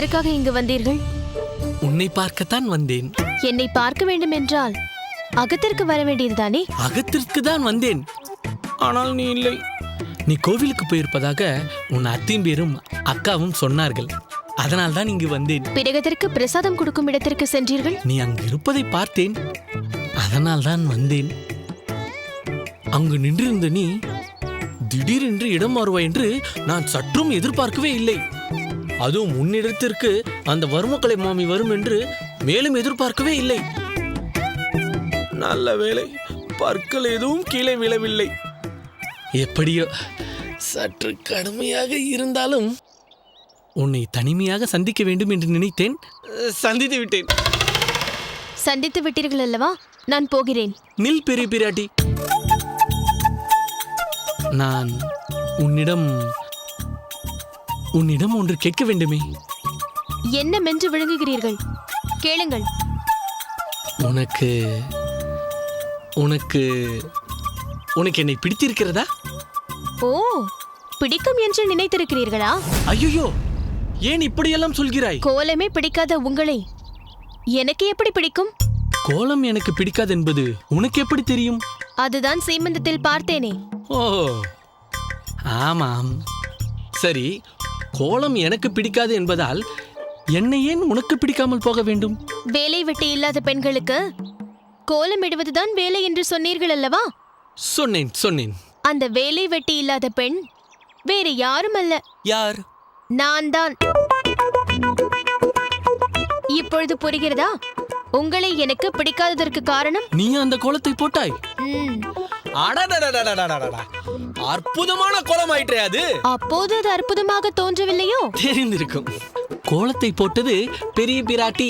எதற்காக இங்கு வந்தீர்கள்? உன்னை பார்க்கத்தான் வந்தேன். என்னை பார்க்க வேண்டும் என்றால் அகத்திற்கு வர வேண்டியதுதானே? அகத்திற்கு தான் வந்தேன், ஆனால் நீ இல்லை. நீ கோவிலுக்கு போயிருப்பதாக உன் அத்தையும் பேரும் அக்காவும் சொன்னார்கள். அதனால் தான் இங்கு வந்தேன். பிறகதற்கு பிரசாதம் கொடுக்கும் இடத்திற்கு சென்றீர்கள்? நீ அங்கு இருப்பதை பார்த்தேன், அதனால் தான் வந்தேன். அங்கு நின்றிருந்த நீ திடீரென்று இடம் மாறுவாய் என்று நான் சற்றும் எதிர்பார்க்கவே இல்லை. அதுவும் உன்னிடத்திற்கு அந்த வர்மக்கலை மாமி வரும் என்று மேலும் எதிர்பார்க்கவே இல்லை. நல்ல வேளை, பற்கள் எதுவும் கீழே விழவில்லை. எப்படியோ சற்று கடுமையாக இருந்தாலும் உன்னை தனிமையாக சந்திக்க வேண்டும் என்று நினைத்தேன். சந்தித்து விட்டேன். சந்தித்து விட்டீர்கள் அல்லவா? நான் போகிறேன். நில் பெரிய பிராட்டி, நான் உன்னிடம் ஒன்று கேட்க வேண்டுமே. என்ன மென்று விழுங்குகிறீர்கள்? கேளுங்கள். உனக்கு உனக்கு உனக்கு என்னை பிடித்திருக்கிறதா? ஓ, பிடிக்கும் என்று நினைத்திருக்கிறீர்களா? ஐயோ, ஏன் இப்படியெல்லாம் சொல்கிறாய்? கோலமே பிடிக்காத உங்களை எனக்கு எப்படி பிடிக்கும்? கோலம் எனக்கு பிடிக்காது என்பது உனக்கு எப்படி தெரியும்? அதுதான் சீமந்தத்தில் பார்த்தேனே. ஓ, ஆமாம். சரி, கோலம் எனக்கு பிடிக்காது என்பதால் என்னை ஏன் உனக்கு பிடிக்காமல் போக வேண்டும்? வேலை வெட்டி இல்லாத பெண்களுக்கு கோலம் இடுவதுதான் வேலை என்று சொன்னீர்கள் அல்லவா? சொன்னேன். அந்த வேலை வெட்டி இல்லாத பெண் வேறு யாரும் அல்ல. யார்? நான் தான். இப்பொழுது புரிகிறதா உங்களை எனக்கு பிடிக்காததற்கு காரணம்? நீ அந்த கோலத்தை போட்டாய். ம். அற்புதமான கோலம் ஆயிற்றே அது. அப்போது அது அற்புதமாக தோன்றவில்லையோ? தெரிந்திருக்கும். கோலத்தை போட்டது பெரிய பிராட்டி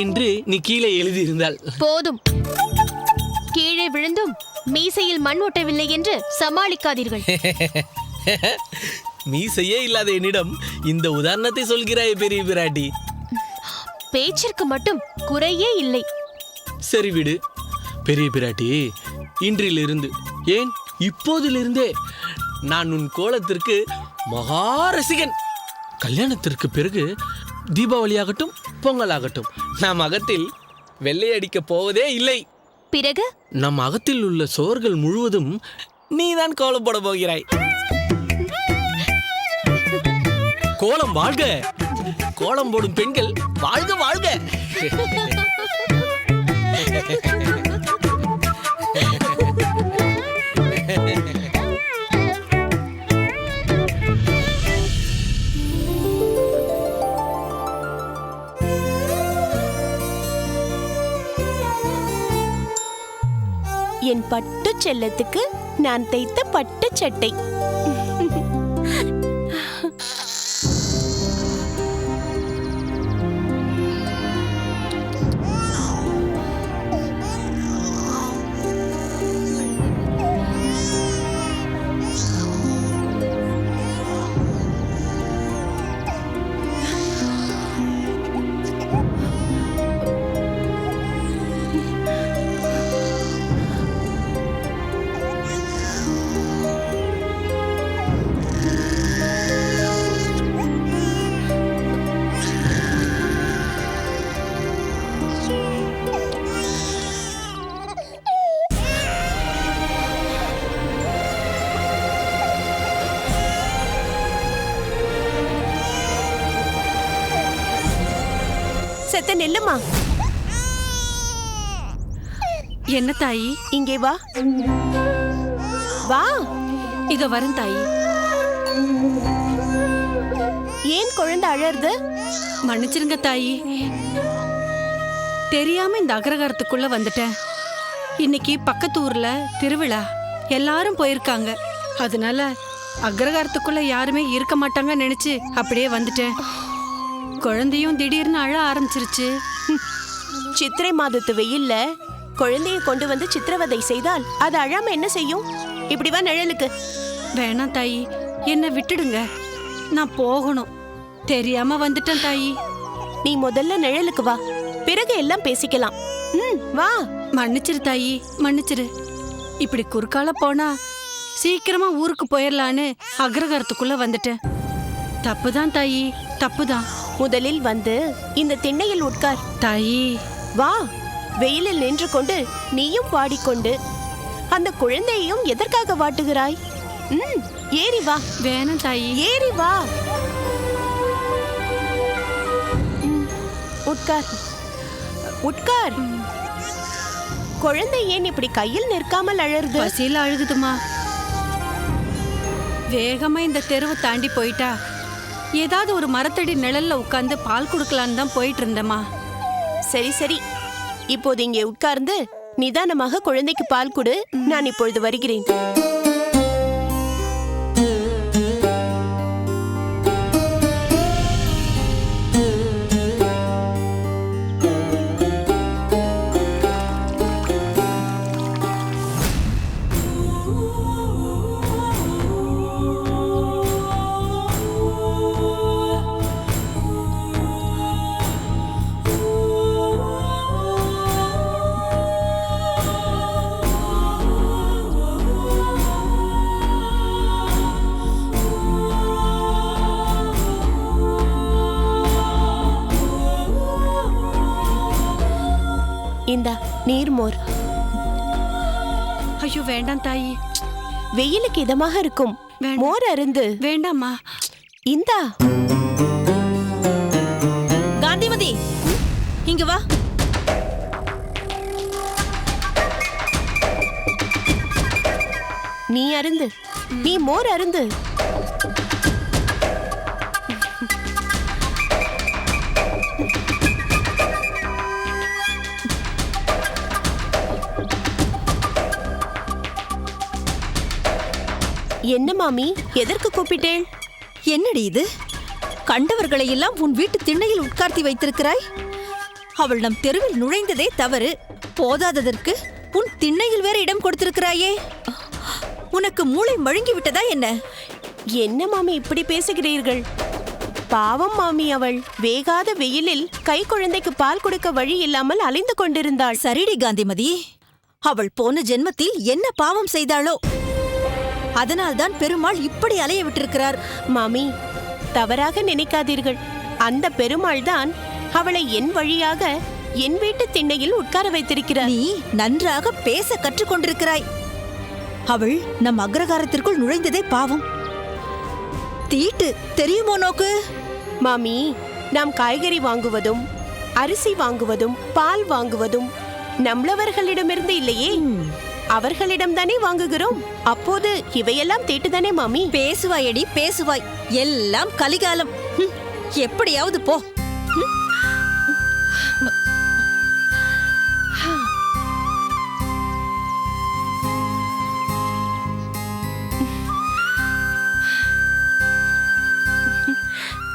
என்று நீ கீழே எழுதியிருந்தாள். போதும். கீழே விழுந்தும் மீசையில் மண் ஒட்டவில்லை என்று சமாளிக்காதீர்கள். மீசையே இல்லாத என்னிடம் இந்த உதாரணத்தை சொல்கிறாய் பெரிய பிராட்டி. பேச்சிற்கு மட்டும் குறையே இல்லை. சரி விடு பெரிய பிராட்டி, இன்றிலிருந்து, ஏன் இப்போதிலிருந்தே நான் உன் கோலத்திற்கு மகா ரசிகன். கல்யாணத்திற்கு பிறகு தீபாவளியாகட்டும் பொங்கலாகட்டும் நம் அகத்தில் வெள்ளை அடிக்கப் போவதே இல்லை. பிறகு நம் அகத்தில் உள்ள சோர்கள் முழுவதும் நீதான் கோலம் போட போகிறாய். கோலம் வாழ்க, கோலம் போடும் பெண்கள் வாழ்க வாழ்க. என் பட்டு செல்லத்துக்கு நான் தைத்த பட்டு சட்டை. செத்த நெல்லுமா, என்ன தாயி? இங்கே வா. வா. இத வரேன் தாயி. ஏன் குழந்தை அழறது? மன்னிச்சிருங்க தாயி, தெரியாம இந்த அக்ரகாரத்துக்குள்ள வந்துட்டேன். இன்னைக்கு பக்கத்து ஊர்ல திருவிழா, எல்லாரும் போயிருக்காங்க. அதனால அக்ரகாரத்துக்குள்ள யாருமே இருக்க மாட்டாங்க நினைச்சு அப்படியே வந்துட்டேன். குழந்தையும் திடீர்னு அழ ஆரம்பிச்சிருச்சு. சித்திரை மாதத்து வெயில்ல குழந்தைய கொண்டு வந்து சித்திரவதை செய்தால் அது அழாம என்ன செய்யும்? இப்படி வா நிழலுக்கு. வேணாம் தாயி, என்ன விட்டுடுங்க, நான் போகணும். தெரியாம வந்துட்டேன் தாயி. நீ முதல்ல நிழலுக்கு வா, பிறகு எல்லாம் பேசிக்கலாம். வா. மன்னிச்சிரு தாயி, மன்னிச்சிரு. இப்படி குறுக்கால போனா சீக்கிரமா ஊருக்கு போயிடலான்னு அக்ரகாரத்துக்குள்ள வந்துட்டேன். தப்புதான் தாயி, தப்புதான். முதலில் வந்து இந்த திண்ணையில் உட்கார். தாயி, வா, வெயிலில் நின்று கொண்டு நீயும் பாடிக்கொண்டு அந்த குழந்தையையும் எதற்காக வாட்டுகிறாய்? ஏறி வா. வேணாம் தாயி. ஏறி வா. உட்கார், உட்கார். குழந்தை ஏன் இப்படி கையில் நிற்காமல் அழறுது? பசியில அழுகுதுமா. வேகமா இந்த தெருவை தாண்டி போயிட்டா ஏதாவது ஒரு மரத்தடி நிழல்ல உட்கார்ந்து பால் குடுக்கலான்னு தான் போயிட்டு இருந்தேம்மா. சரி சரி, இப்போது இங்கே உட்கார்ந்து நிதானமாக குழந்தைக்கு பால் கொடு. நான் இப்பொழுது வருகிறேன். இந்தா நீர்மோர். ஐயோ வேண்டாம் தாயி. வெயிலுக்கு இதமாக இருக்கும். வேண்டாம். மோர் அருந்து. வேண்டாம்மா. இந்தா. காந்திமதி, இங்க வா. நீ அருந்து, நீ மோர் அருந்து. என்ன மாமி, எதற்கு கூப்பிட்டேன்? என்னடி இது? கண்டவர்களை எல்லாம் உன் வீட்டு திண்ணையில் உட்கார்த்தி வைத்திருக்கிறாய். அவள் நம் தெருவில் நுழைந்ததே தவறு. போதாததற்கு உன் திண்ணையில் வேற இடம் கொடுத்திருக்கிறாயே. உனக்கு மூளை மழுங்கி விட்டதா என்ன? என்ன மாமி இப்படி பேசுகிறீர்கள்? பாவம் மாமி, அவள் வேகாத வெயிலில் கை குழந்தைக்கு பால் கொடுக்க வழி இல்லாமல் அலைந்து கொண்டிருந்தாள். சரிடி காந்திமதி, அவள் போன ஜென்மத்தில் என்ன பாவம் செய்தாளோ அதனால்தான் பெருமாள் இப்படி அலைய விட்டிருக்கிறார். மாமி, தவறாக நினைக்காதீர்கள். அந்த பெருமாள் தான் அவளை என் வழியாக என் வீட்டு திண்ணையில் உட்கார வைத்திருக்கிறார். நீ நன்றாக பேச கற்றுக்கொண்டிருக்கிறாய். அவள் நம் அக்ரகாரத்திற்குள் நுழைந்ததே பாவம். தீட்டு தெரியுமோ நோக்கு? மாமி, நாம் காய்கறி வாங்குவதும் அரிசி வாங்குவதும் பால் வாங்குவதும் நம்மளவர்களிடமிருந்து இல்லையே, அவர்களிடம் தானே வாங்குகிறோம். அப்போது இவையெல்லாம் தீட்டுதானே மாமி? பேசுவாயடி பேசுவாய். எல்லாம் கலிகாலம். எப்படியாவது போ.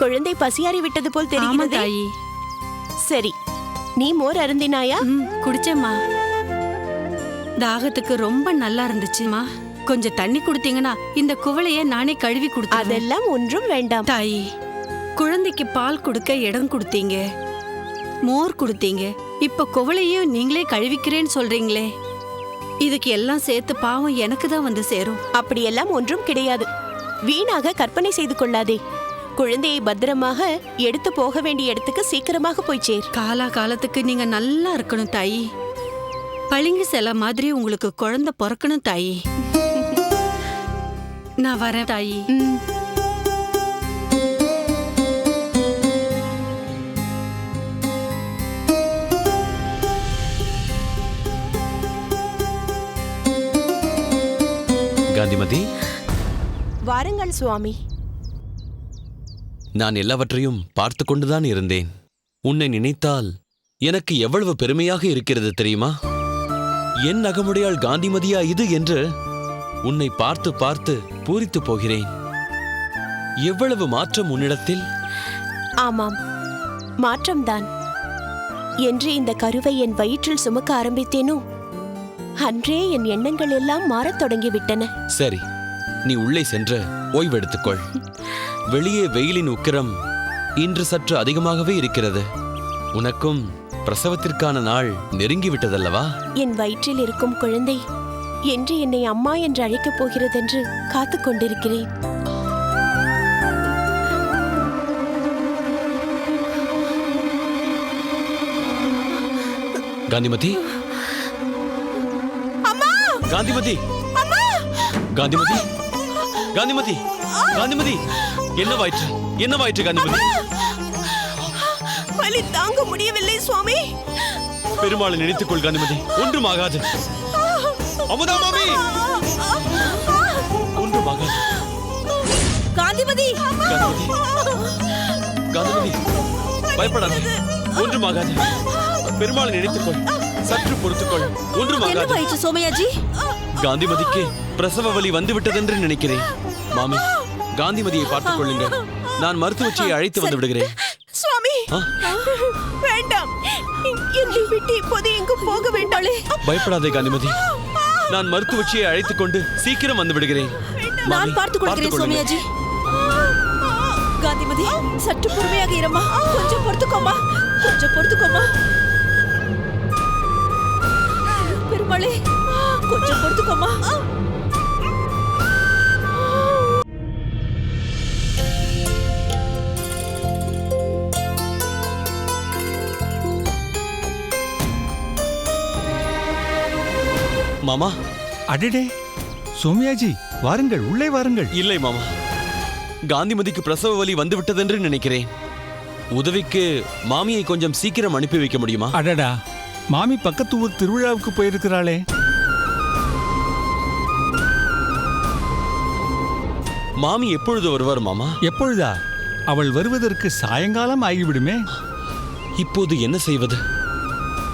குழந்தை பசியாறி விட்டது போல் தெரிகிறது. தாயி. சரி, நீ மோர் அருந்தினாயா? குடிச்சேம்மா. தாகத்துக்கு ரொம்ப நல்லா இருந்துச்சுமா. கொஞ்சம் தண்ணி கொடுத்தீங்கன்னா இந்த குவளைய நானே கழுவி கொடுத்தேன். அதெல்லாம் ஒன்றும் வேண்டாம் தாயி. குழந்தைக்கு பால் கொடுக்க இடம் கொடுத்தீங்க, மோர் கொடுத்தீங்க, இப்ப குவளையும் நீங்களே கழுவிக்கிறேன்னு சொல்றீங்களே. இதுக்கு எல்லாம் சேர்த்து பாவம் எனக்கு தான் வந்து சேரும். அப்படியெல்லாம் ஒன்றும் கிடையாது. வீணாக கற்பனை செய்து கொள்ளாதே. குழந்தையை பத்திரமாக எடுத்து போக வேண்டிய இடத்துக்கு சீக்கிரமாக போய் சேர். காலா காலத்துக்கு நீங்க நல்லா இருக்கணும் தாயி. பளிங்கு சிலை மாதிரி உங்களுக்கு குழந்தை பிறக்கணும் தாயி. நான் வரேன் தாயி. காந்திமதி, வாருங்கள் சுவாமி. நான் எல்லாவற்றையும் பார்த்து கொண்டுதான் இருந்தேன். உன்னை நினைத்தால் எனக்கு எவ்வளவு பெருமையாக இருக்கிறது தெரியுமா? என் அகமுடையாள் காந்திமதியா இது என்று உன்னை பார்த்து பார்த்து பூரித்து போகிறேன். எவ்வளவு மாற்றம் உன்னிடத்தில்! ஆமாம், மாற்றம்தான். என்று இந்த கருவை என் வயிற்றில் சுமக்க ஆரம்பித்தேனோ அன்றே என் எண்ணங்கள் எல்லாம் மாறத் தொடங்கிவிட்டன. சரி, நீ உள்ளே சென்று ஓய்வெடுத்துக்கொள். வெளியே வெயிலின் உக்கிரம் இன்று சற்று அதிகமாகவே இருக்கிறது. உனக்கும் பிரசவத்திற்கான நாள் நெருங்கிவிட்டதல்லவா? என் வயிற்றில் இருக்கும் குழந்தை என்று என்னை அம்மா என்று அழைக்கப் போகிறதென்று காத்துக் கொண்டிருக்கிறேன். காந்திமதி, காந்திமதி, காந்திமதி, காந்திமதி, காந்திமதி, என்னவாயிற்று? என்னவாயிற்று காந்திமதி? வலி தாங்க முடியவில்லை சுவாமி. பெருமாளை நினைத்துக்கொள் காந்திமதி, ஒன்றும் ஆகாது. அமுதா மாமி, ஒன்றும் ஆகாது. காந்திமதி, காந்திமதி, காந்திமதி, பயப்படாத, ஒன்றும் ஆகாது. பெருமாளை நினைத்துக்கொள், சற்று பொறுத்துக்கொள், ஒன்றும் ஆகாது. என்னவாயிற்று சோமயாஜி? காந்திமதிக்கு பிரசவ வலி வந்துவிட்டதென்று நினைக்கிறேன். மாமி, காந்திமதியை பார்த்துக் கொள்ளுங்கள். நான் மருத்துவச்சியை அழைத்து வந்து விடுகிறேன். சுவாமி, ஆ? வேண்டாம். என்னை விட்டு இப்போது எங்கும் போக வேண்டாளே. பயப்படாதே காந்திமதி, நான் மருத்துவச்சியை அழைத்துக் கொண்டு சீக்கிரம் வந்து விடுகிறேன். நான் மாமி, பார்த்துக் கொள்கிறேன் பார்த்துக் கொள்ளுங்கள். சோமயாஜி. காந்திமதி, சற்று பொறுமையாக இருமா. கொஞ்சம் பொறுத்துக்கோமா, கொஞ்சம் பொறுத்துக்கோமா. பெருமாளே, கொஞ்சம் பொறுத்துக்கோமா. மாமா, அடடே, சோமயாஜி வாருங்கள், உள்ளே வாருங்கள். இல்லை மாமா, காந்திமதிக்கு பிரசவ வலி வந்துவிட்டதென்று நினைக்கிறேன். உதவிக்கு மாமியை கொஞ்சம் சீக்கிரம் அனுப்பி வைக்க முடியுமா? அடடா, மாமி பக்கத்து ஊர் திருவிழாவுக்கு போயிருக்கிறாளே. மாமி எப்பொழுது வருவார் மாமா? எப்பொழுதா? அவள் வருவதற்கு சாயங்காலம் ஆகிவிடுமே. இப்போது என்ன செய்வது?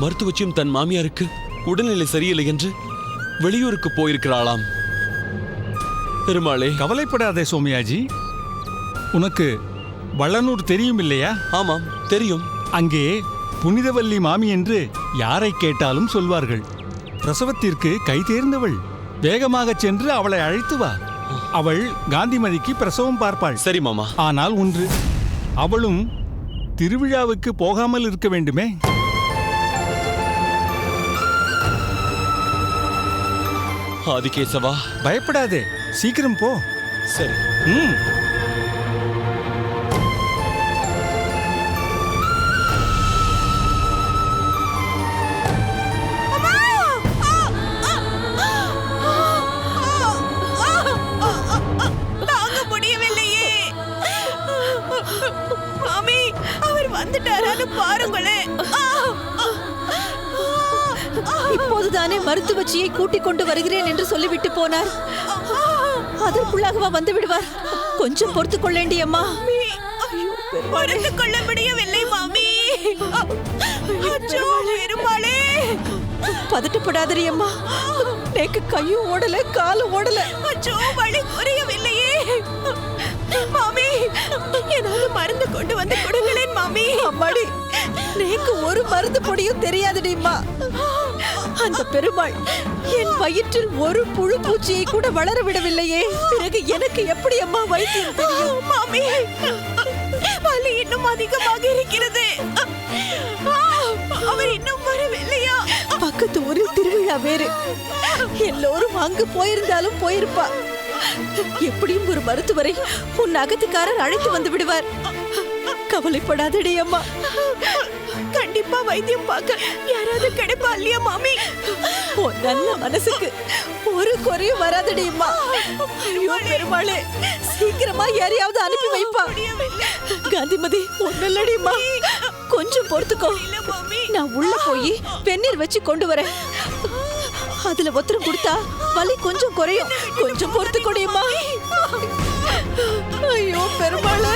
மருத்துவச்சியும் தன் மாமியாருக்கு உடல்நிலை சரியில்லை என்று வெளியூருக்கு போயிருக்கிறாளாம். பெருமாளே, கவலைப்படாதே சோமயாஜி. உனக்கு வள்ளனூர் தெரியும் இல்லையா? ஆமாம் தெரியும். அங்கே புனிதவல்லி மாமி என்று யாரை கேட்டாலும் சொல்வார்கள். பிரசவத்திற்கு கை தேர்ந்தவள். வேகமாகச் சென்று அவளை அழைத்து வா. அவள் காந்திமதிக்கு பிரசவம் பார்ப்பாள். சரி மாமா. ஆனால் ஒன்று, அவளும் திருவிழாவுக்கு போகாமல் இருக்க வேண்டுமே. ஆதிகேசவா, பயப்படாதே, சீக்கிரம் போ. சரி. ம். தாங்க முடியவில்லையே. மாமி, அவர் வந்துட்டாரான்னு பாருங்களேன். இப்போதுதானே மருத்துவச்சியை கூட்டிக் கொண்டு வருகிறேன் என்று சொல்லிவிட்டு போனார். அதற்குள்ளாகவா வந்து விடுவார்? கொஞ்சம் பொறுத்துக் கொள்ளேண்டி அம்மா. பொறுத்து கொள்ள முடியவில்லை மாமி. அச்சோ, பெருமாளே. பதட்டப்படாதடி அம்மா. நேக்கு கையும் ஓடல, காலும் ஓடல. அச்சோ, வலி குறையவில்லையே. மாமி, ஏதாவது மருந்து கொண்டு வந்து கொடுங்களேன் மாமி. அம்மாடி, நேக்கு ஒரு மருந்து பொடியும் தெரியாதுடிம்மா. அந்த பெருமாள் என் வயிற்றில் ஒரு புழு பூச்சியை கூட வளர விடவில்லையே. பிறகு எனக்கு எப்படி அம்மா வைத்தியம் தெரியும்? மாமி, வலி இன்னும் அதிகமாக இருக்கிறது. அவர் இன்னும் வரவில்லையா? பக்கத்து ஊரில் திருவிழா வேறு. எல்லோரும் அங்கு போயிருந்தாலும் போயிருப்பா. எப்படியும் ஒரு மருத்துவரை உன் அகத்துக்காரர் அழைத்து வந்து விடுவார். கவலைப்படாதடி அம்மா. கண்டிப்பா வைத்தியம் பார்க்க யாராவது கிடைப்பா இல்லையா மாமி? உன் நல்ல மனசுக்கு ஒரு குறையும் வராதடி அம்மா. ஐயோ பெருமாளே, சீக்கிரமா யாரையாவது அனுப்பி வைப்பா. காந்திமதி, ஒன்னல்லடி அம்மா, கொஞ்சம் பொறுத்துக்கோ. நான் உள்ள போய் வெந்நீர் வச்சு கொண்டு வரேன். அதுல ஒத்தரம் கொடுத்தா வலி கொஞ்சம் குறையும். கொஞ்சம் பொறுத்துக்கோடியம்மா. ஐயோ பெருமாளே.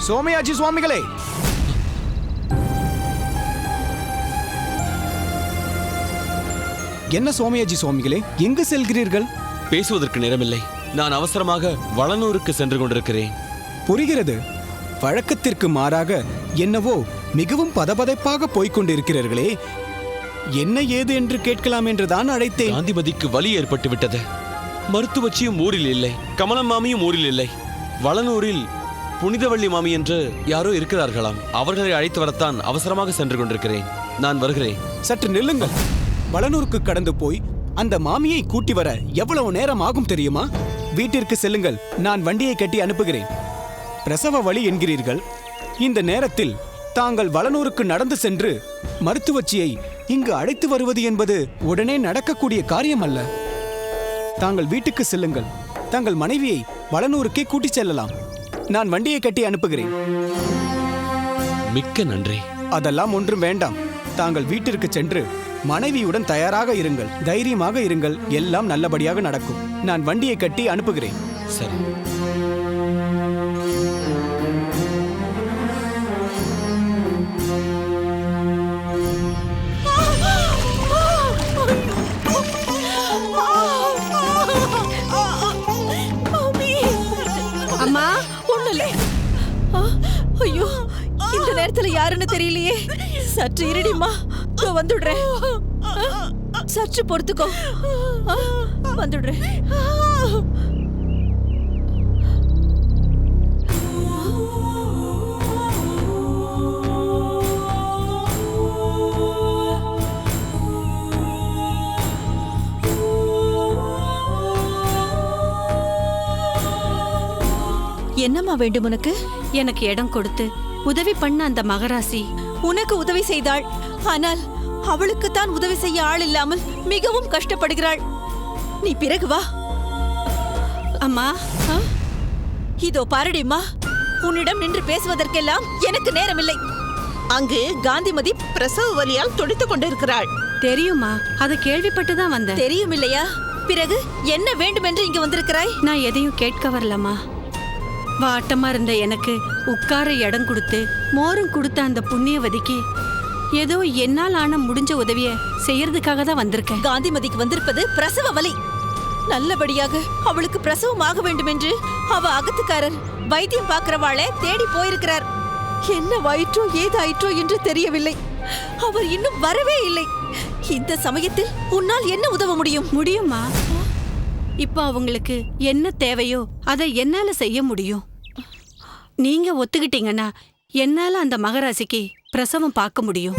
சோமயாஜி சுவாமிகளே, என்ன சோமயாஜி சுவாமிகளே, எங்கு செல்கிறீர்கள்? பேசுவதற்கு நேரமில்லை. நான் அவசரமாக வளனூருக்கு சென்று கொண்டிருக்கிறேன். புரிகிறது. வழக்கத்திற்கு மாறாக என்னவோ மிகவும் பதபதைப்பாக போய்க் கொண்டிருக்கிறீர்களே. என்ன ஏது என்று கேட்கலாம் என்றுதான் அழைத்தேன். காந்திமதிக்கு வலி ஏற்பட்டு விட்டது. மருத்துவச்சியும் ஊரில் இல்லை, கமலம் மாமியும் ஊரில் இல்லை. வளனூரில் புனிதவள்ளி மாமி என்று யாரோ இருக்கிறார்களாம். அவர்களை அழைத்து வரத்தான் அவசரமாக சென்று கொண்டிருக்கிறேன். நான் வருகிறேன். சற்று நில்லுங்கள். வளனூருக்கு கடந்து போய் அந்த மாமியை கூட்டி வர எவ்வளவு நேரம் ஆகும் தெரியுமா? வீட்டிற்கு செல்லுங்கள், நான் வண்டியை கட்டி அனுப்புகிறேன். பிரசவ வலி என்கிறீர்கள். இந்த நேரத்தில் தாங்கள் வளனூருக்கு நடந்து சென்று மருத்துவச்சியை இங்கு அழைத்து வருவது என்பது உடனே நடக்கக்கூடிய காரியம் அல்ல. தாங்கள் வீட்டுக்கு செல்லுங்கள். தங்கள் மனைவியை வளனூருக்கே கூட்டிச் செல்லலாம். நான் வண்டியை கட்டி அனுப்புகிறேன். மிக்க நன்றி. அதெல்லாம் ஒன்றும் வேண்டாம். தாங்கள் வீட்டிற்கு சென்று மனைவியுடன் தயாராக இருங்கள், தைரியமாக இருங்கள். எல்லாம் நல்லபடியாக நடக்கும். நான் வண்டியை கட்டி அனுப்புகிறேன். சரி. அம்மா ஒண்ணுல. ஐயோ, இந்த நேரத்துல யாருன்னு தெரியலையே. சற்று இருடிமா, வந்துடுறேன். சற்று பொறுத்துக்கோ, வந்துடுறேன். என்னம்மா வேண்டும் உனக்கு? எனக்கு இடம் கொடுத்து உதவி பண்ண அந்த மகராசி உனக்கு உதவி செய்தாள். ஆனால் அவளுக்குத்தான் உதவி செய்ய ஆள் இல்லாமல் மிகவும் கஷ்டப்படுகிறாள். நீ பிறகு வா. அம்மா. இதோ பாரடிம்மா, உன்னிடம் நின்று பேசுவதற்கெல்லாம் எனக்கு நேரமில்லை. அங்கு காந்திமதி பிரசவ வலியால் துடித்துக் கொண்டிருக்கிறாள். தெரியுமா? அதை கேள்விப்பட்டுதான் வந்தேன். தெரியும் இல்லையா? பிறகு என்ன வேண்டுமென்று இங்கு வந்திருக்கிறாய்? நான் எதையும் கேட்க வரலம்மா. வாட்டமா இருந்த எனக்கு உட்கார இடம் கொடுத்து மோரும் கொடுத்த அந்த புண்ணியவதிக்கு ஏதோ என்னால் ஆன முடிஞ்ச உதவிய செய்யறதுக்காக தான் வந்திருக்கேன். காந்திமதிக்கு வந்திருப்பது பிரசவ வலி. நல்லபடியாக அவளுக்கு பிரசவம் ஆக வேண்டும் என்று அவ அகத்துக்காரர் வைத்தியம் பார்க்கிறவாளை தேடி போயிருக்கிறார். என்ன வயிற்றோ ஏதாயிற்றோ என்று தெரியவில்லை. அவர் இன்னும் வரவே இல்லை. இந்த சமயத்தில் உன்னால் என்ன உதவ முடியும்? முடியுமா? இப்போ அவங்களுக்கு என்ன தேவையோ அதை என்னால செய்ய முடியும். நீங்க ஒத்துக்கிட்டீங்கன்னா என்னால அந்த மகராசிக்கு பிரசவம் பார்க்க முடியும்.